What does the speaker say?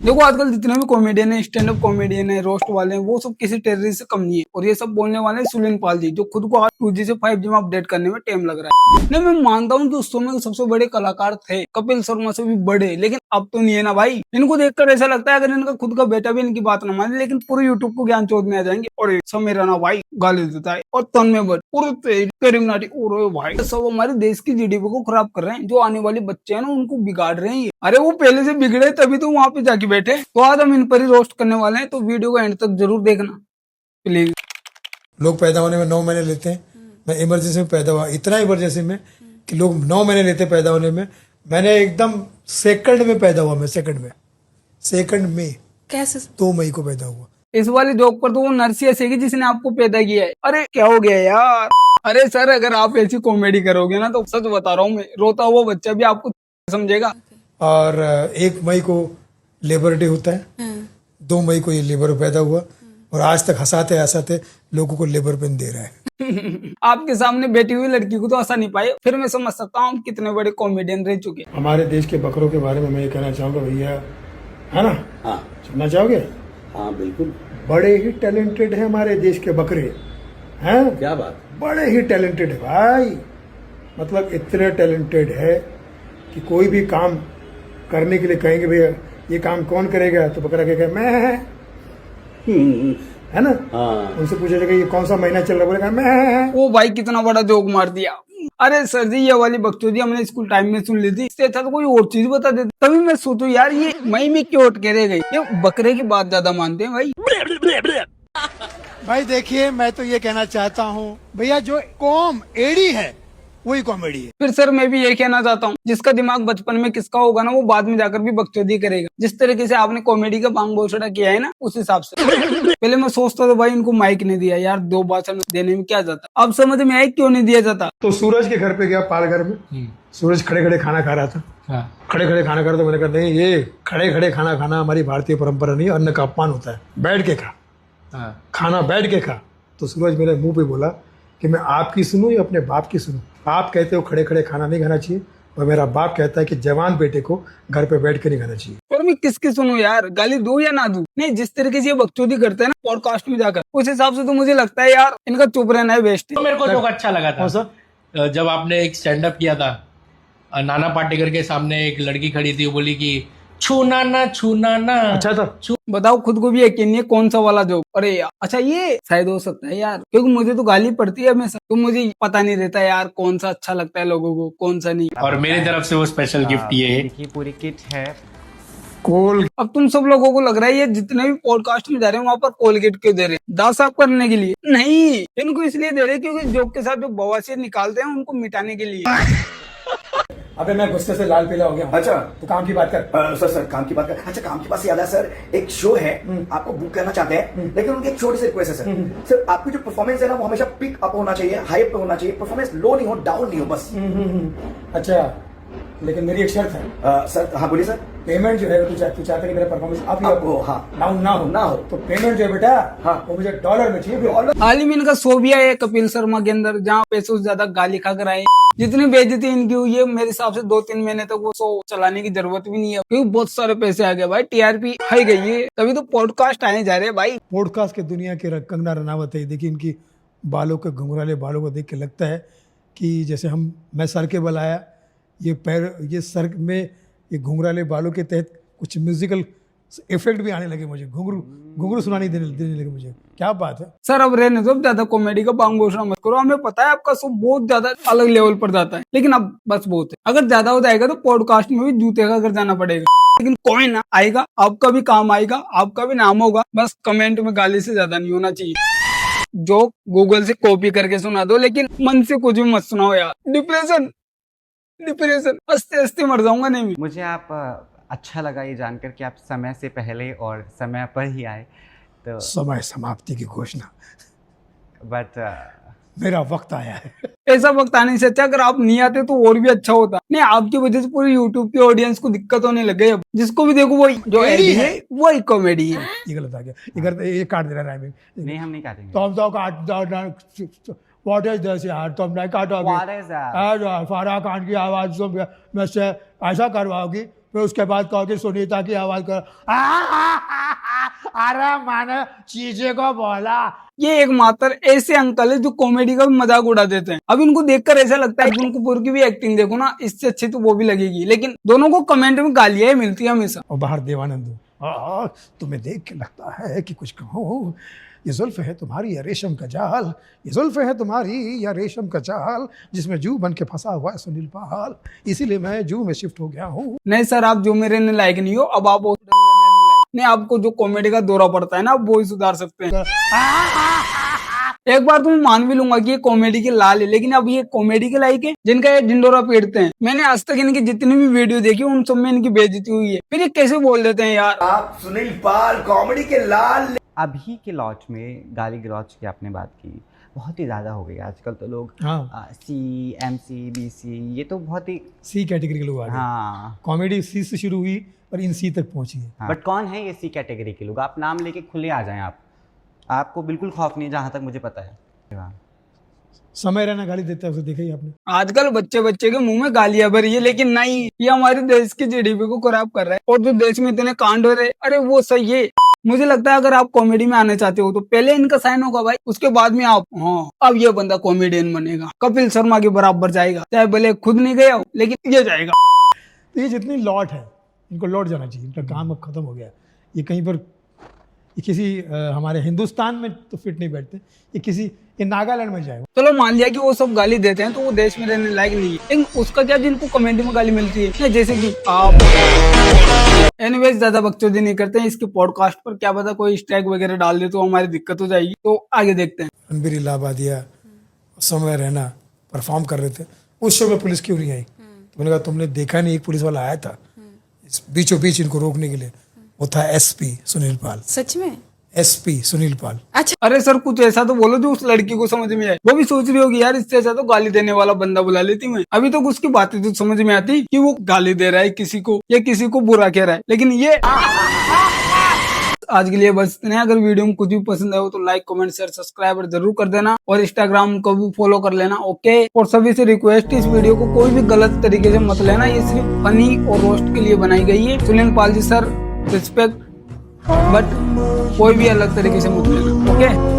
देखो आजकल जितने भी कॉमेडियन है, स्टैंड अप कॉमेडियन है, रोस्ट वाले हैं, वो सब किसी टेररिस्ट से कम नहीं है। और ये सब बोलने वाले हैं सुलिन पाल जी, जो खुद को आज 2G से 5G में अपडेट करने में टाइम लग रहा है। नहीं, मैं मानता हूँ कि उस समय सबसे बड़े कलाकार थे, कपिल शर्मा से भी बड़े, लेकिन अब तो नहीं है ना भाई। इनको देखकर ऐसा लगता है अगर इनका खुद का बेटा भी इनकी बात ना माने, लेकिन पूरे यूट्यूब को ज्ञान चोदने आ जाएंगे। और समय राणा भाई गाली देता है, और तन्मय करीमनाटी और भाई सब हमारे देश की जीडीपी को खराब कर रहे हैं। जो आने वाले बच्चे हैं ना, उनको बिगाड़ रहे हैं। अरे वो पहले से बिगड़े तभी तो वहां पे जाके बैठे। तो आज हम इन पर ही रोस्ट करने वाले हैं, तो वीडियो को एंड तक जरूर देखना प्लीज। लोग पैदा होने में 9 महीने लेते हैं। मैं इमरजेंसी में पैदा हुआ, इतना इमरजेंसी में कि लोग 9 महीने लेते पैदा होने में। मैंने एकदम सेकंड में पैदा हुआ। मैं सेकंड में कैसे? 2 मई को पैदा हुआ। इस वाली जोक पर तो वो नर्सी हंसेगी जिसने आपको पैदा किया है। अरे क्या हो गया यार। अरे सर, अगर आप ऐसी कॉमेडी करोगे ना, तो सच बता रहा हूँ मैं, रोता हुआ बच्चा भी आपको समझेगा। और 1 मई को लेबर डे होता है। 2 मई को ये लेबर पैदा हुआ, और आज तक हंसाते हंसाते लोगों को लेबर पेन दे रहा है। आपके सामने बैठी हुई लड़की को तो हंसा नहीं पाए, फिर मैं समझ सकता हूँ कितने बड़े कॉमेडियन रह चुके। हमारे देश के बकरों के बारे में मैं ये कहना चाहूंगा भैया, है ना? हाँ सुनना चाहोगे? हाँ बिल्कुल। बड़े ही टैलेंटेड है हमारे देश के बकरे, हैं? क्या बात। बड़े ही टैलेंटेड है भाई। मतलब इतने टैलेंटेड है कि कोई भी काम करने के लिए कहेंगे भैया ये काम कौन करेगा, तो बकरा कहेगा मैं, है ना? हाँ। उनसे पूछा जाएगा ये कौन सा महीना चल रहा है, बोलेगा मैं। ओ भाई, कितना बड़ा जोक मार दिया। अरे सर जी, ये वाली बकचोदी हमने स्कूल टाइम में सुन ली थी। इससे अच्छा तो कोई और चीज बता देते। तभी मैं सोचू यार, ये मई में क्यों अटके रह गई। ये बकरे की बात ज्यादा मानते हैं भाई। भाई देखिए, मैं तो ये कहना चाहता हूँ भैया, जो कौम एड़ी है वही कॉमेडी है। फिर सर मैं भी ये कहना चाहता हूँ, जिसका दिमाग बचपन में किसका होगा ना, वो बाद में जाकर भी बकचोदी करेगा। जिस तरीके से आपने कॉमेडी का बांग घोषणा किया है ना, उस हिसाब से। पहले मैं सोचता था भाई इनको माइक नहीं दिया यार, 2 भाषण देने में क्या जाता। अब समझ में आया क्यों नहीं दिया जाता। तो सूरज के घर पे गया, पालघर में। सूरज खड़े खड़े खाना खा रहा था। खड़े खड़े खाना खा रहा था। मैंने कहा नहीं, ये खड़े खड़े खाना खाना हमारी भारतीय परंपरा नहीं है, अन्न का अपमान होता है, बैठ के खा। खाना बैठ के खा। तो सूरज मेरे मुंह पे बोला कि मैं आपकी सुनूं या अपने बाप की सुनूं? आप कहते हो खड़े खड़े खाना नहीं खाना चाहिए, और मेरा बाप कहता है कि जवान बेटे को घर पे बैठ के नहीं खाना चाहिए। और मैं किसकी सुनूं यार, गाली दूं या ना दूं? नहीं, जिस तरीके से ये बकचोदी करते हैं ना पॉडकास्ट में जाकर, उस हिसाब से तो मुझे लगता है यार इनका चुप रहना है बेस्ट है। तो मेरे को जोक अच्छा लगा था। कौन सा? जब आपने एक स्टैंड अप किया था, नाना पाटेकर के सामने एक लड़की खड़ी थी, वो बोली कि छूना ना छूना ना। अच्छा था। बताओ, खुद को भी यकीन नहीं है कौन सा वाला जोक। अरे यार, अच्छा ये शायद हो सकता है यार, क्योंकि मुझे तो गाली पड़ती है हमेशा, तो मुझे पता नहीं रहता यार कौन सा अच्छा लगता है लोगों को, कौन सा नहीं। और मेरी तरफ से वो स्पेशल गिफ्ट ये है। देखिए पूरी किट है। कोल। अब तुम सब लोगों को लग रहा है ये जितने भी पॉडकास्ट में जा रहे हैं वहां पर कोलगेट क्यों दे रहे हैं? दांत साफ करने के लिए नहीं, इनको इसलिए दे रहे हैं क्योंकि जोक के साथ जो बवासीर निकालते हैं उनको मिटाने के लिए। अबे मैं गुस्से से लाल पीला हो गया। अच्छा। तो काम की बात कर। सर काम की बात कर। अच्छा, काम की बात से याद है सर, एक शो है, आपको बुक करना चाहते हैं, लेकिन उनकी एक छोटी सी रिक्वेस्ट है सर। सर आपकी जो परफॉर्मेंस है ना, वो हमेशा पिक अप होना चाहिए, हाई पे होना चाहिए। परफॉर्मेंस लो नहीं हो, डाउन नहीं हो बस। अच्छा, लेकिन मेरी एक शर्त है। सर हाँ बोलिए सर। पेमेंट जो है तू चाहता है कि मेरा परफॉर्मेंस अप हो, हाँ। डाउन ना हो। तो पेमेंट जो है बेटा, हाँ, वो मुझे डॉलर में चाहिए। हाल ही में इनका शो भी आया है कपिल शर्मा के अंदर, जहाँ पैसों से ज्यादा गाली खाकर आए। जितनी बेइज्जती इनकी हुई है, मेरे हिसाब से 2-3 महीने तक वो शो चलाने की जरूरत भी नहीं है, क्योंकि बहुत सारे पैसे आ गए भाई, टीआरपी हाई गई है, तभी तो पॉडकास्ट आने जा रहे हैं भाई। पॉडकास्ट के दुनिया के कंगना रनावत है। देखिए इनकी बालों के घुंघराले बालों को देख के लगता है कि जैसे मैं सर के बल आया, ये सर में ये घुंघराले बालों के तहत कुछ म्यूजिकल इफेक्ट भी आने लगे मुझे, घुंघरू सुनानी देने लगे मुझे। क्या बात है सर, अब रहने दो ज्यादा कॉमेडी का बांग घोषणा मत करो। हमें पता है आपका शो बहुत ज्यादा अलग लेवल पर जाता है, लेकिन अब बस बहुत है। अगर ज्यादा हो जाएगा तो पॉडकास्ट में भी जूते का घर जाना पड़ेगा, लेकिन कोई ना आएगा, आपका भी काम आएगा, आपका भी नाम होगा। बस कमेंट में गाली से ज्यादा नहीं होना चाहिए। जो गूगल से कॉपी करके सुना दो, लेकिन मन से कुछ भी मत सुनाओ यार। डिप्रेशन हंसते हंसते मर जाऊंगा। नहीं, मुझे आप अच्छा लगा ये जानकर कि आप समय से पहले और समय पर ही आए। तो समय समाप्ति की घोषणा, बट मेरा वक्त आया है। ऐसा वक्त आने से अच्छा अगर आप नहीं आते तो और भी अच्छा होता। नहीं, आपकी वजह से पूरी यूट्यूब की ऑडियंस को दिक्कत होने लग गई। अब जिसको भी देखो वही जो एडी है वही कॉमेडी है। ये गलत आ गया, ये काट दे रहा है। नहीं, हम नहीं काटेंगे। तुम तो काट। What is this यार, तुम नहीं काटोगे। What is that? फारा खान की आवाज तुम मैं से ऐसा करवाओगी, फिर उसके बाद कहो कि सुनीता की आवाज कर अरे मैंने चीजें को बोला। ये एकमात्र ऐसे अंकल है जो कॉमेडी का भी मजाक उड़ा देते हैं। अब इनको देखकर ऐसा लगता है कि उनको कपूर की भी एक्टिंग देखो ना, इससे अच्छी तो वो भी लगेगी, लेकिन दोनों को कमेंट में गालियां ही मिलती है हमेशा। और बाहर देवानंद तुम्हें देख के लगता है कि कुछ कहूँ, ये जुल्फ है तुम्हारी या रेशम का जाल, ये जुल्फ है तुम्हारी या रेशम का जाल, जिसमें जू बन के फंसा हुआ है सुनील पाल, इसीलिए मैं जू में शिफ्ट हो गया हूँ। नहीं सर, आप जो मेरे लायक नहीं हो, अब आप नहीं, आपको जो कॉमेडी का दौरा पड़ता है ना, वो ही सुधार सकते हैं। एक बार तो मैं मान भी लूंगा कि ये कॉमेडी के लाल है, लेकिन अब ये कॉमेडी के लायक है जिनका ये ढिंडोरा पीटते हैं। मैंने आज तक इनकी जितनी भी वीडियो देखी उन सब में इनकी बेइज्जती हुई है। फिर ये कैसे बोल देते हैं यार। आप सुनील पाल कॉमेडी के लाल। अभी के लॉन्च में गाली गलौज की आपने बात की, बहुत ही ज़्यादा हो गई आजकल तो लोग। हाँ, सी MC BC ये तो बहुत ही सी कैटेगरी के लोग आ गए। हाँ कॉमेडी सी से शुरू हुई और इन सी तक पहुंची है। बट कौन है ये C कैटेगरी के लोग? आप नाम लेके खुले आ जाएं, आपको बिल्कुल खौफ नहीं, जहाँ तक मुझे पता है। समय रहना गाली देता है, उसे देखा ही आपने। आजकल बच्चे के मुंह में गालियां भरी है, लेकिन नहीं, ये हमारे देश की GDP को खराब कर रहा है। और जो देश में इतने कांड हो रहे, अरे वो सही है। मुझे लगता है अगर आप कॉमेडी में आना चाहते हो तो पहले इनका साइन होगा भाई, उसके बाद में आप हाँ अब ये बंदा कॉमेडियन बनेगा, कपिल शर्मा के बराबर जाएगा, चाहे भले खुद नहीं गया हो लेकिन ये जाएगा। तो ये जितनी लौट है इनको लौट जाना चाहिए, इनका काम अब खत्म हो गया। ये कहीं पर ये किसी हमारे हिंदुस्तान में तो फिट नहीं बैठते, ये नागालैंड में जाएगा। चलो मान लिया कि वो सब गाली देते हैं तो वो देश में रहने लायक नहीं है, लेकिन उसका क्या जिनको कमेंट में गाली मिलती है, जैसे कि आप। एनीवेज ज्यादा बकचोदी नहीं करते हैं इसके पॉडकास्ट पर, क्या पता कोई स्ट्राइक वगैरह डाल दे तो हमारी दिक्कत हो जाएगी। तो आगे देखते हैं। रणबीर इलाहाबादिया समय रहना परफॉर्म कर रहे थे, उस शो में पुलिस क्यों नहीं आई? तो मैंने कहा तुमने देखा नहीं, एक पुलिस वाला आया था बीचों बीच इनको रोकने के लिए, वो था SP सुनील पाल। सच में? SP सुनील पाल। अच्छा, अरे सर कुछ ऐसा तो बोलो जो उस लड़की को समझ में आए। वो भी सोच रही होगी यार इससे ऐसा तो गाली देने वाला बंदा बुला लेती मैं। अभी तो उसकी बातें तो समझ में आती कि वो गाली दे रहा है किसी को या किसी को बुरा कह रहा है, लेकिन ये आज के लिए बस इतना। अगर वीडियो में कुछ भी पसंद आए हो तो लाइक कमेंट शेयर सब्सक्राइब जरूर कर देना और इंस्टाग्राम को भी फॉलो कर लेना। ओके, और सभी से रिक्वेस्ट, इस वीडियो को कोई भी गलत तरीके से मत लेना, ये सिर्फ फनी और रोस्ट के लिए बनाई गई है। Sunil Pal ji sir respect, but कोई भी अलग तरीके से मत लेना। ओके।